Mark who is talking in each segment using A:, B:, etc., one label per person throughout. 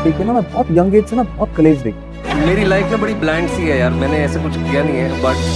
A: ठीक है ना, मैं बहुत यंग एज से ना बहुत कलेज देखी।
B: मेरी लाइफ में बड़ी ब्लैंड सी है यार, मैंने ऐसा कुछ किया नहीं है बट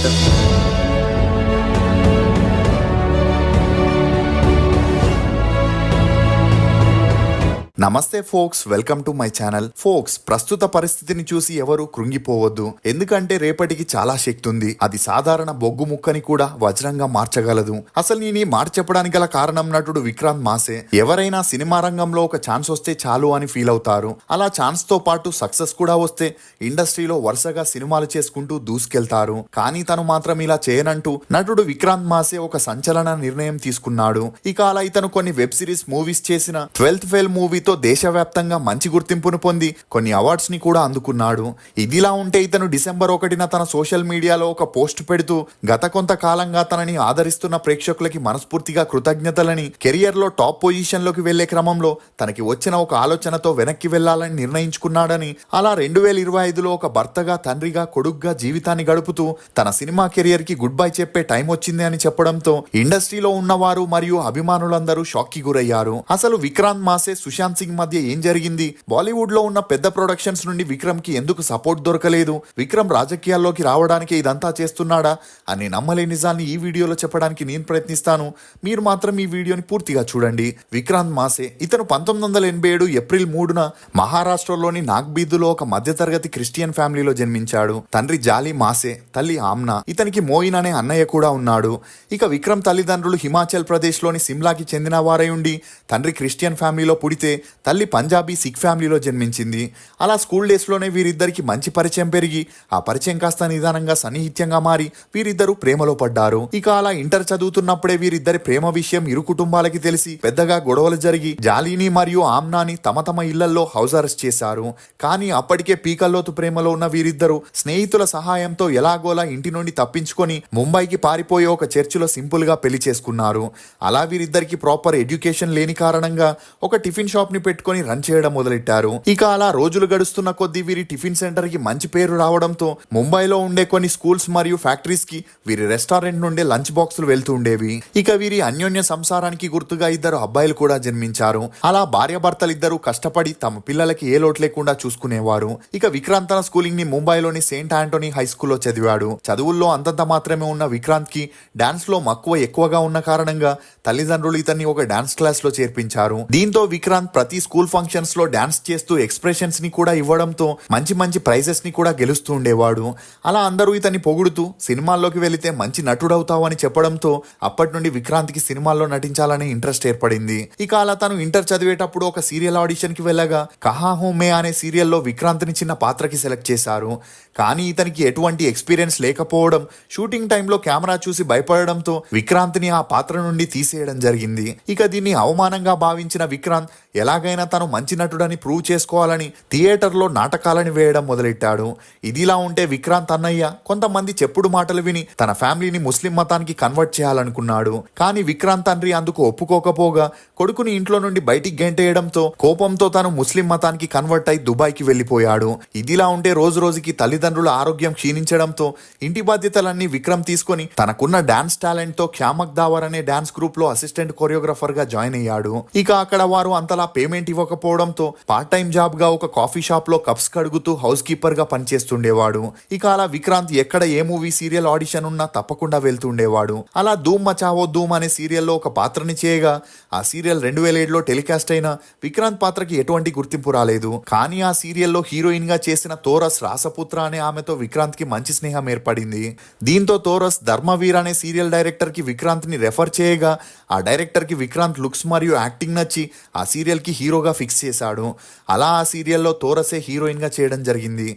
C: నమస్తే folks, welcome to my channel. Folks, ప్రస్తుత పరిస్థితిని చూసి ఎవరు కృంగిపోవద్దు. ఎందుకంటే రేపటికి చాలా శక్తి ఉంది. అది సాధారణ బొగ్గు ముక్కని కూడా వజ్రంగా మార్చగలదు. అసలు నేను ఈ మాట చెప్పడానికి గల కారణం నటుడు విక్రాంత్ మాసే. ఎవరైనా సినిమా రంగంలో ఒక ఛాన్స్ వస్తే చాలు అని ఫీల్ అవుతారు. అలా ఛాన్స్ తో పాటు సక్సెస్ కూడా వస్తే ఇండస్ట్రీలో వరుసగా సినిమాలు చేసుకుంటూ దూసుకెళ్తారు. కానీ తను మాత్రం ఇలా చేయనంటూ నటుడు విక్రాంత్ మాసే ఒక సంచలన నిర్ణయం తీసుకున్నాడు. ఇక అలా ఇతను కొన్ని వెబ్ సిరీస్, మూవీస్ చేసిన 12th ఫెయిల్ మూవీ దేశవ్యాప్తంగా మంచి గుర్తింపును పొంది కొన్ని అవార్డ్స్ ని కూడా అందుకున్నాడు. ఇదిలా ఉంటే ఇతను డిసెంబర్ 1న తన సోషల్ మీడియాలో ఒక పోస్ట్ పెడుతూ గత కొంతకాలంగా తనని ఆదరిస్తున్న ప్రేక్షకులకి మనస్ఫూర్తిగా కృతజ్ఞతలని, కెరియర్ లో టాప్ పొజిషన్ లోకి వెళ్లే క్రమంలో తనకి వచ్చిన ఒక ఆలోచనతో వెనక్కి వెళ్లాలని నిర్ణయించుకున్నాడని, అలా 2025లో ఒక భర్తగా, తండ్రిగా, కొడుగ్గా జీవితాన్ని గడుపుతూ తన సినిమా కెరియర్ కి గుడ్ బై చెప్పే టైం వచ్చింది అని చెప్పడంతో ఇండస్ట్రీలో ఉన్నవారు మరియు అభిమానులందరూ షాక్ కి గురయ్యారు. అసలు విక్రాంత్ మాసే, సుశాంత్ సింగ్ మధ్య ఏం జరిగింది? బాలీవుడ్ లో ఉన్న పెద్ద ప్రొడక్షన్స్ నుండి విక్రమ్ కి ఎందుకు సపోర్ట్ దొరకలేదు? విక్రమ్ రాజకీయాల్లోకి రావడానికి ఇదంతా చేస్తున్నాడా అని నమ్మలేని నిజాన్ని ఈ వీడియోలో చెప్పడానికి నేను ప్రయత్నిస్తాను. మీరు మాత్రం ఈ వీడియోని పూర్తిగా చూడండి. విక్రాంత్ మాసే ఇతను 1987 ఏప్రిల్ 3న మహారాష్ట్రలోని నాగ్బీదులో ఒక మధ్యతరగతి క్రిస్టియన్ ఫ్యామిలీలో జన్మించాడు. తండ్రి జాలీ మాసే, తల్లి ఆమ్నా. ఇతనికి మోయిన్ అనే అన్నయ్య కూడా ఉన్నాడు. ఇక విక్రమ్ తల్లిదండ్రులు హిమాచల్ ప్రదేశ్ లోని సిమ్లాకి చెందిన వారై ఉండి తండ్రి క్రిస్టియన్ ఫ్యామిలీలో పుడితే తల్లి పంజాబీ సిక్ ఫ్యామిలీలో జన్మించింది. అలా స్కూల్ డేస్ లోనే వీరిద్దరికి మంచి పరిచయం పెరిగి ఆ పరిచయం కాస్త నిదానంగా సన్నిహిత్యంగా మారి వీరిద్దరూ ప్రేమలో పడ్డారు. ఇక అలా ఇంటర్ చదువుతున్నప్పుడే వీరిద్దరి ప్రేమ విషయం ఇరు కుటుంబాలకి తెలిసి పెద్దగా గొడవలు జరిగి జాలీని మరియు ఆమ్నాని తమ తమ ఇళ్లలో హౌస్ అరెస్ట్ చేశారు. కానీ అప్పటికే పీకల్లోతు ప్రేమలో ఉన్న వీరిద్దరూ స్నేహితుల సహాయంతో ఎలాగోలా ఇంటి నుండి తప్పించుకొని ముంబైకి పారిపోయే ఒక చర్చిలో సింపుల్ గా పెళ్లి చేసుకున్నారు. అలా వీరిద్దరికి ప్రాపర్ ఎడ్యుకేషన్ లేని కారణంగా ఒక టిఫిన్ షాప్ ని పెట్టుకొని రన్ చేయడం మొదలెట్టారు. ఇక అలా రోజులు గడుస్తున్న కొద్దీ వీరి టిఫిన్ సెంటర్ కి మంచి పేరు రావడంతో ముంబైలో ఉండే కొన్ని స్కూల్స్ మరియు ఫ్యాక్టరీస్ కి వీరి రెస్టారెంట్ నుండే లంచ్ బాక్సులు వెళ్తూ ఉండేవి. ఇక వీరి అన్యోన్య సంసారానికి గుర్తుగా 2 అబ్బాయిలు కూడా జన్మించారు. అలా భార్యాభర్తలిద్దరూ కష్టపడి తమ పిల్లలకి ఏ లోటు లేకుండా చూసుకునేవారు. ఇక విక్రాంత్ తన స్కూలింగ్ ని ముంబైలోని సెయింట్ ఆంటోనీ హై స్కూల్లో చదివాడు. చదువుల్లో అంతంత మాత్రమే ఉన్న విక్రాంత్ కి డాన్స్ లో మక్కువ ఎక్కువగా ఉన్న కారణంగా తల్లిదండ్రులు ఇతన్ని ఒక డాన్స్ క్లాస్ లో చేర్పించారు. దీంతో విక్రాంత్ ప్రతి స్కూల్ ఫంక్షన్స్ లో డాన్స్ చేస్తూ ఎక్స్ప్రెషన్స్ ని కూడా ఇవ్వడంతో మంచి మంచి ప్రైజెస్ ని కూడా గెలుస్తూ ఉండేవాడు. అలా అందరూ ఇతన్ని పొగుడుతూ సినిమాల్లోకి వెళితే మంచి నటుడవుతావు అని చెప్పడంతో అప్పటి నుండి విక్రాంత్ కి సినిమాల్లో నటించాలనే ఇంట్రెస్ట్ ఏర్పడింది. ఇక అలా తను ఇంటర్ చదివేటప్పుడు ఒక సీరియల్ ఆడిషన్ కి వెళ్ళగా కహా హూ మే అనే సీరియల్లో విక్రాంత్ ని చిన్న పాత్రకి సెలెక్ట్ చేశారు. కానీ ఇతనికి ఎటువంటి ఎక్స్పీరియన్స్ లేకపోవడం, షూటింగ్ టైంలో కెమెరా చూసి భయపడడంతో విక్రాంత్ ని ఆ పాత్ర నుండి తీసేయడం జరిగింది. ఇక దీన్ని అవమానంగా భావించిన విక్రాంత్ ఎలాగైనా తను మంచి నటుడని ప్రూవ్ చేసుకోవాలని థియేటర్లో నాటకాలని వేయడం మొదలెట్టాడు. ఇదిలా ఉంటే విక్రాంత్ అన్నయ్య కొంతమంది చెప్పుడు మాటలు విని తన ఫ్యామిలీని ముస్లిం మతానికి కన్వర్ట్ చేయాలనుకున్నాడు. కానీ విక్రాంత్ తండ్రి అందుకు ఒప్పుకోకపోగా కొడుకుని ఇంట్లో నుండి బయటికి గెంటేయడంతో కోపంతో తను ముస్లిం మతానికి కన్వర్ట్ అయి దుబాయ్కి వెళ్లిపోయాడు. ఇదిలా ఉంటే రోజు రోజుకి తల్లిదండ్రుల ఆరోగ్యం క్షీణించడంతో ఇంటి బాధ్యతలన్నీ విక్రమ్ తీసుకొని తనకున్న డాన్స్ టాలెంట్ తో ఖ్యామక్ దావర్ అనే డాన్స్ గ్రూప్ లో అసిస్టెంట్ కొరియోగ్రాఫర్ గా జాయిన్ అయ్యాడు. ఇక అక్కడ వారు అంతలా పేమెంట్ ఇవ్వకపోవడంతో పార్ట్ టైం జాబ్ గా ఒక కాఫీ షాప్ లో కప్స్ కడుగుతూ హౌస్ కీపర్ గా పనిచేస్తుండేవాడు. ఇక అలా విక్రాంత్ ఎక్కడ ఏ మూవీ, సీరియల్ ఆడిషన్ ఉన్నా తప్పకుండా వెళ్తుండేవాడు. అలా ధూమ్ మచావో ధూమ్ అనే సీరియల్లో ఒక పాత్రని చేయగా ఆ సీరియల్ 2007లో టెలికాస్ట్ అయిన విక్రాంత్ పాత్రకి ఎటువంటి గుర్తింపు రాలేదు. కానీ ఆ సీరియల్లో హీరోయిన్ గా చేసిన తోరస్ రాసపుత్ర అనే ఆమెతో విక్రాంత్ కి మంచి స్నేహం ఏర్పడింది. దీంతో తోరస్ ధర్మవీర్ అనే సీరియల్ డైరెక్టర్ కి విక్రాంత్ ని రెఫర్ చేయగా ఆ డైరెక్టర్ కి విక్రాంత్ లుక్స్ మరియు యాక్టింగ్ నచ్చి ఆ సీరియల్ కి హీరోగా ఫిక్స్ చేశాడు. అలా ఆ సీరియల్లో తోరసే హీరోయిన్ గా చేయడం జరిగింది.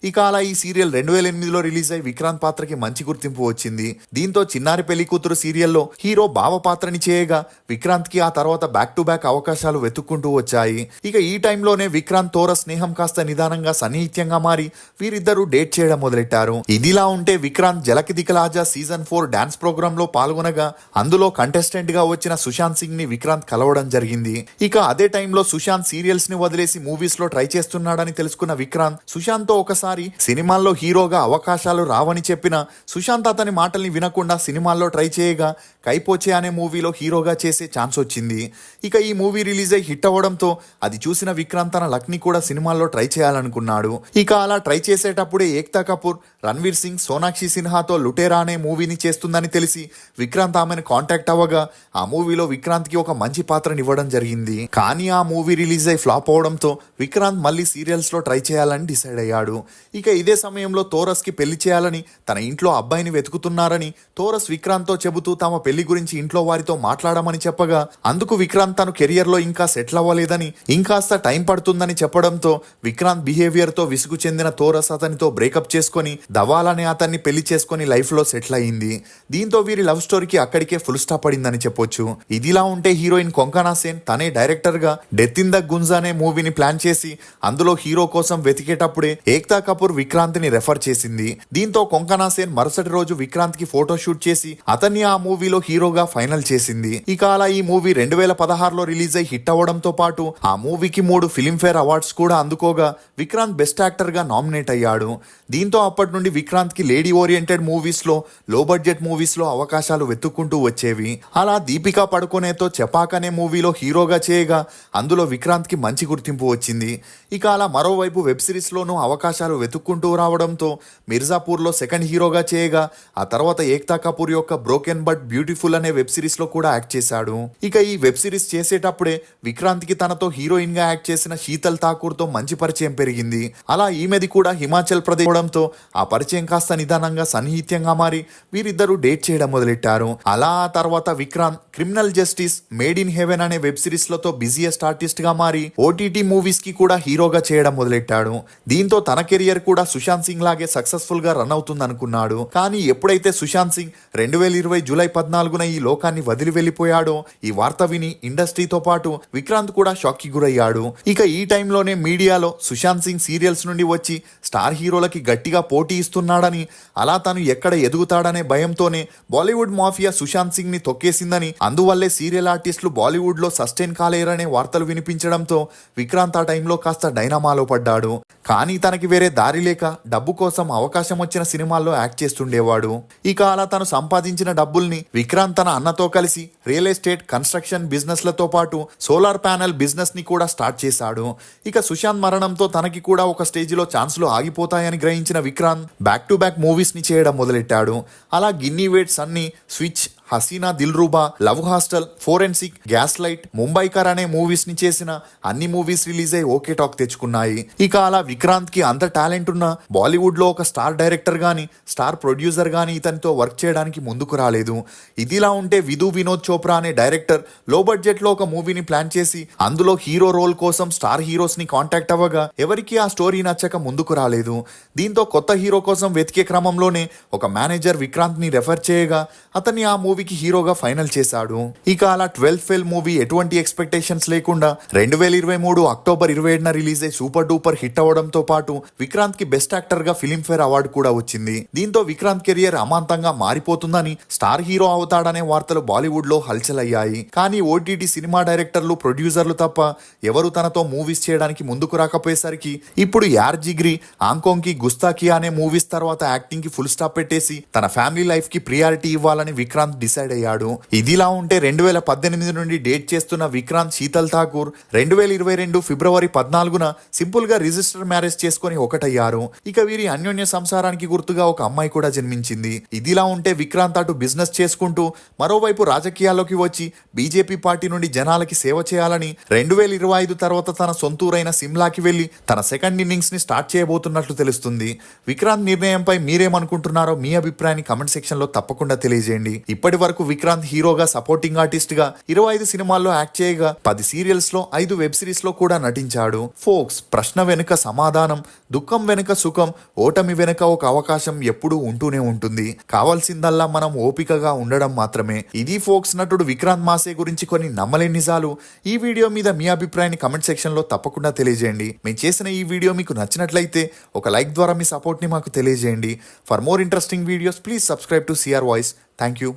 C: ఇక అలా ఈ సీరియల్ 2008లో రిలీజ్ అయి విక్రాంత్ పాత్రకి మంచి గుర్తింపు వచ్చింది. దీంతో చిన్నారి పెళ్లి కూతురు సీరియల్లో హీరో బావ పాత్రని చేయగా విక్రాంత్ కి ఆ తర్వాత బ్యాక్ టు బ్యాక్ అవకాశాలు వెతుక్కుంటూ వచ్చాయి. ఇక ఈ టైంలోనే విక్రాంత్ తోరస్ స్నేహం కాస్త నిదానంగా సన్నిహిత్యంగా మారి వీరిద్దరూ డేట్ చేయడం మొదలెట్టారు. ఇదిలా ఉంటే విక్రాంత్ జలకి దికలాజా సీజన్ 4 డాన్స్ ప్రోగ్రామ్ లో పాల్గొనగా అందులో కంటెస్టెంట్ గా వచ్చిన సుశాంత్ సింగ్ ని విక్రాంత్ కలవడం జరిగింది. ఇక అదే టైం టైంలో సుశాంత్ సీరియల్స్ ని వదిలేసి మూవీస్ లో ట్రై చేస్తున్నాడని తెలుసుకున్న విక్రాంత్ సుశాంత్ తో ఒకసారి సినిమాల్లో హీరోగా అవకాశాలు రావని చెప్పిన సుశాంత్ అతని మాటల్ని వినకుండా సినిమాల్లో ట్రై చేయగా కైపోచే అనే మూవీలో హీరోగా చేసే ఛాన్స్ వచ్చింది. ఇక ఈ మూవీ రిలీజ్ అయి హిట్ అవ్వడంతో అది చూసిన విక్రాంత్ తన లక్ ని కూడా సినిమాల్లో ట్రై చేయాలనుకున్నాడు. ఇక అలా ట్రై చేసేటప్పుడే ఏక్తా కపూర్ రణ్వీర్ సింగ్ సోనాక్షి సిన్హాతో లుటేరా అనే మూవీని చేస్తుందని తెలిసి విక్రాంత్ ఆమెను కాంటాక్ట్ అవ్వగా ఆ మూవీలో విక్రాంత్ కి ఒక మంచి పాత్రని ఇవ్వడం జరిగింది. కానీ ఆ మూవీ రిలీజ్ అయి ఫ్లాప్ అవడంతో విక్రాంత్ మళ్ళీ సీరియల్స్ లో ట్రై చేయాలని డిసైడ్ అయ్యాడు. ఇక ఇదే సమయంలో తోరస్ కి పెళ్లి చేయాలని తన ఇంట్లో అబ్బాయిని వెతుకుతున్నారని తోరస్ విక్రాంత్ తో చెబుతూ తమ పెళ్లి గురించి ఇంట్లో వారితో మాట్లాడమని చెప్పగా అందుకు విక్రాంత్ తను కెరియర్ లో ఇంకా సెటిల్ అవ్వలేదని ఇంకాస్త టైం పడుతుందని చెప్పడంతో విక్రాంత్ బిహేవియర్ తో విసుగు చెందిన తోరస్ అతనితో బ్రేకప్ చేసుకుని దవాలనే అతన్ని పెళ్లి చేసుకుని లైఫ్ లో సెటిల్ అయింది. దీంతో వీరి లవ్ స్టోరీకి అక్కడికే ఫుల్ స్టాప్ పడిందని చెప్పొచ్చు. ఇదిలా ఉంటే హీరోయిన్ కొంకనా సేన్ తనే డైరెక్టర్ గా డెత్ ఇన్ ద గుంజ్ అనే మూవీని ప్లాన్ చేసి అందులో హీరో కోసం వెతికేటప్పుడే ఏక్తా కపూర్ విక్రాంత్ ని రెఫర్ చేసింది. దీంతో కొంకనా సేన్ మరుసటి రోజు విక్రాంత్ కి ఫోటో షూట్ చేసి అతన్ని ఆ మూవీలో హీరోగా ఫైనల్ చేసింది. ఇక అలా ఈ మూవీ 2016లో రిలీజ్ అయి హిట్ అవ్వడంతో పాటు ఆ మూవీకి 3 ఫిలింఫేర్ అవార్డ్స్ కూడా అందుకోగా విక్రాంత్ బెస్ట్ యాక్టర్ గా నామినేట్ అయ్యాడు. దీంతో అప్పటి నుండి విక్రాంత్ కి లేడీ ఓరియంటెడ్ మూవీస్ లో లో బడ్జెట్ మూవీస్ లో అవకాశాలు వెతుక్కుంటూ వచ్చేవి. అలా దీపికా పడుకోనేతో చపాక్ అనే మూవీలో హీరోగా చేయగా అందులో విక్రాంత్ కి మంచి గుర్తింపు వచ్చింది. ఇక అలా మరోవైపు వెబ్ సిరీస్ లోనూ అవకాశాలు వెతుక్కుంటూ రావడంతో మిర్జాపూర్ లో సెకండ్ హీరోగా చేయగా ఆ తర్వాత ఏక్తా కపూర్ యొక్క బ్రోకెన్ బట్ బ్యూటిఫుల్ అనే వెబ్ సిరీస్ లో కూడా యాక్ట్ చేశాడు. ఇక ఈ వెబ్ సిరీస్ చేసేటప్పుడే విక్రాంత్ కి తనతో హీరోయిన్ గా యాక్ట్ చేసిన శీతల్ ఠాకూర్ తో మంచి పరిచయం పెరిగింది. అలా ఈమెది కూడా హిమాచల్ ప్రదేశ్ అవడంతో ఆ పరిచయం కాస్త నిదానంగా సన్నిహిత్యంగా మారి వీరిద్దరూ డేట్ చేయడం మొదలెట్టారు. అలా ఆ తర్వాత Vikrant criminal justice, made in heaven అనే వెబ్ సిరీస్ లతో బిజియెస్ట్ ఆర్టిస్ట్ గా మారి ఓటీటీ మూవీస్ కి కూడా హీరోగా చేయడం మొదలెట్టాడు. దీంతో తన కెరియర్ కూడా సుశాంత్ సింగ్ లాగే సక్సెస్ఫుల్ గా రన్ అవుతుంది అనుకున్నాడు. కానీ ఎప్పుడైతే సుశాంత్ సింగ్ 2020 జూలై 14న ఈ లోకాన్ని వదిలి వెళ్లిపోయాడో ఈ వార్త విని ఇండస్ట్రీతో పాటు విక్రాంత్ కూడా షాక్ కి గురయ్యాడు. ఇక ఈ టైంలోనే మీడియాలో సుశాంత్ సింగ్ సీరియల్స్ నుండి వచ్చి స్టార్ హీరోలకి గట్టిగా పోటీ ఇస్తున్నాడని, అలా తను ఎక్కడ ఎదుగుతాడనే భయంతోనే బాలీవుడ్ మాఫియా సుశాంత్ సింగ్ ని తొక్కేసిందని, అందువల్లే సీరియల్ ఆర్టిస్టులు బాలీవుడ్ లో సస్టైన్ కాలేరనే వార్తలు వినిపించడంతో విక్రాంత్ ఆ టైంలో కాస్త డైనమాలో పడ్డాడు. కానీ తనకి వేరే దారి లేక డబ్బు కోసం అవకాశం వచ్చిన సినిమాల్లో యాక్ట్ చేస్తుండేవాడు. ఇక అలా తను సంపాదించిన డబ్బుల్ని విక్రాంత్ తన అన్నతో కలిసి రియల్ ఎస్టేట్, కన్స్ట్రక్షన్ బిజినెస్ లతో పాటు సోలార్ ప్యానెల్ బిజినెస్ ని కూడా స్టార్ట్ చేశాడు. ఇక సుశాంత్ మరణంతో తనకి కూడా ఒక స్టేజ్ లో ఛాన్స్లు ఆగిపోతాయని గ్రహించిన Vikrant back to back movies ని చేయడం మొదలెట్టాడు. అలా Ginny Weds Sunny, switch, Haseena Dillruba, love hostel, forensic, gaslight, Mumbaikar అనే మూవీస్ ని చేసిన అన్ని మూవీస్ రిలీజ్ అయి ఓకే టాక్ తెచ్చుకున్నాయి. ఇక అలా విక్రాంత్ కి అంత టాలెంట్ ఉన్న బాలీవుడ్ లో ఒక స్టార్ డైరెక్టర్ గాని స్టార్ ప్రొడ్యూసర్ గాని ఇతనితో వర్క్ చేయడానికి ముందుకు రాలేదు. ఇదిలా ఉంటే విధు వినోద్ చోప్రా అనే డైరెక్టర్ లో బడ్జెట్ లో ఒక మూవీని ప్లాన్ చేసి అందులో హీరో రోల్ కోసం స్టార్ హీరోస్ ని కాంటాక్ట్ అవ్వగా ఎవరికి ఆ స్టోరీ నచ్చక ముందుకు రాలేదు. దీంతో కొత్త హీరో కోసం వెతికే క్రమంలోనే ఒక మేనేజర్ విక్రాంత్ ని రెఫర్ చేయగా అతన్ని ఆ మూవీకి హీరోగా ఫైనల్ చేశాడు. ఇక అలా 12th ఫెయిల్ మూవీ ఎటువంటి ఎక్స్పెక్టేషన్స్ లేకుండా 2023 అక్టోబర్ 27న రిలీజ్ అయి సూపర్ డూపర్ హిట్ అవ్వడంతో పాటు విక్రాంత్ కి బెస్ట్ యాక్టర్ గా ఫిలింఫేర్ అవార్డు కూడా వచ్చింది. దీంతో విక్రాంత్ కెరియర్ అమాంతంగా మారిపోతుందని, స్టార్ హీరో అవుతాడనే వార్తలు బాలీవుడ్ లో హల్చల్ అయ్యాయి. కానీ ఓటీటీ సినిమా డైరెక్టర్లు, ప్రొడ్యూసర్లు తప్ప ఎవరు తనతో మూవీస్ చేయడానికి ముందుకు రాకపోయేసరికి ఇప్పుడు యార్ జిగ్రీ, ఆంకోంగ్ కి, గుస్తాకి అనే మూవీస్ తర్వాత యాక్టింగ్ కి ఫుల్ స్టాప్ పెట్టేసి తన ఫ్యామిలీ లైఫ్ కి ప్రియారిటీ ఇవ్వాలని విక్రాంత్ డిసైడ్ అయ్యాడు. ఇదిలా ఉంటే 2018 నుండి డేట్ చేస్తున్న విక్రాంత్ శీతల్ ఠాకూర్ 2022 ఫిబ్రవరి 14న సింపుల్ గా రిజిస్టర్ మ్యారేజ్ చేసుకుని ఒకటయ్యారు. ఇక వీరి అన్యోన్య సంసారానికి గుర్తుగా ఒక అమ్మాయి కూడా జన్మించింది. ఇదిలా ఉంటే విక్రాంత్ అటు బిజినెస్ చేసుకుంటూ మరోవైపు రాజకీయాల్లోకి వచ్చి బీజేపీ పార్టీ నుండి జనాలకి సేవ చేయాలని 2025 తర్వాత తన సొంతూరైన సిమ్లాకి వెళ్లి తన సెకండ్ ఇన్నింగ్స్ ని స్టార్ట్ చేయబోతున్నట్లు తెలుస్తుంది. విక్రాంత్ నిర్ణయంపై మీరేమనుకుంటున్నారో మీ అభిప్రాయాన్ని కమెంట్ సెక్షన్ లో తప్పకుండా తెలియజేయండి. ఇప్పటి వరకు విక్రాంత్ హీరోగా, సపోర్టింగ్ ఆర్టిస్ట్ గా 25 సినిమాల్లో యాక్ట్ చేయగా 10 సీరియల్స్ లో, 5 వెబ్ సిరీస్ లో కూడా నటించాడు. ఫోక్స్, ప్రశ్న వెనుక సమాధానం, దుఃఖం వెనుక సుఖం, ఓటమి వెనుక ఒక అవకాశం ఎప్పుడూ ఉంటూనే ఉంటుంది. కావాల్సిందల్లా మనం ఓపికగా ఉండడం మాత్రమే. ఇది ఫోక్స్ నటుడు విక్రాంత్ మాసే గురించి కొన్ని నమ్మలేని నిజాలు. ఈ వీడియో మీద మీ అభిప్రాయాన్ని కమెంట్ సెక్షన్ లో తప్పకుండా తెలియజేయండి. మేము చేసిన ఈ వీడియో మీకు నచ్చినట్లయితే ఒక లైక్ ద్వారా మీ సపోర్ట్ ని మాకు తెలియజేయండి. For more interesting videos please subscribe to CR voice. Thank you.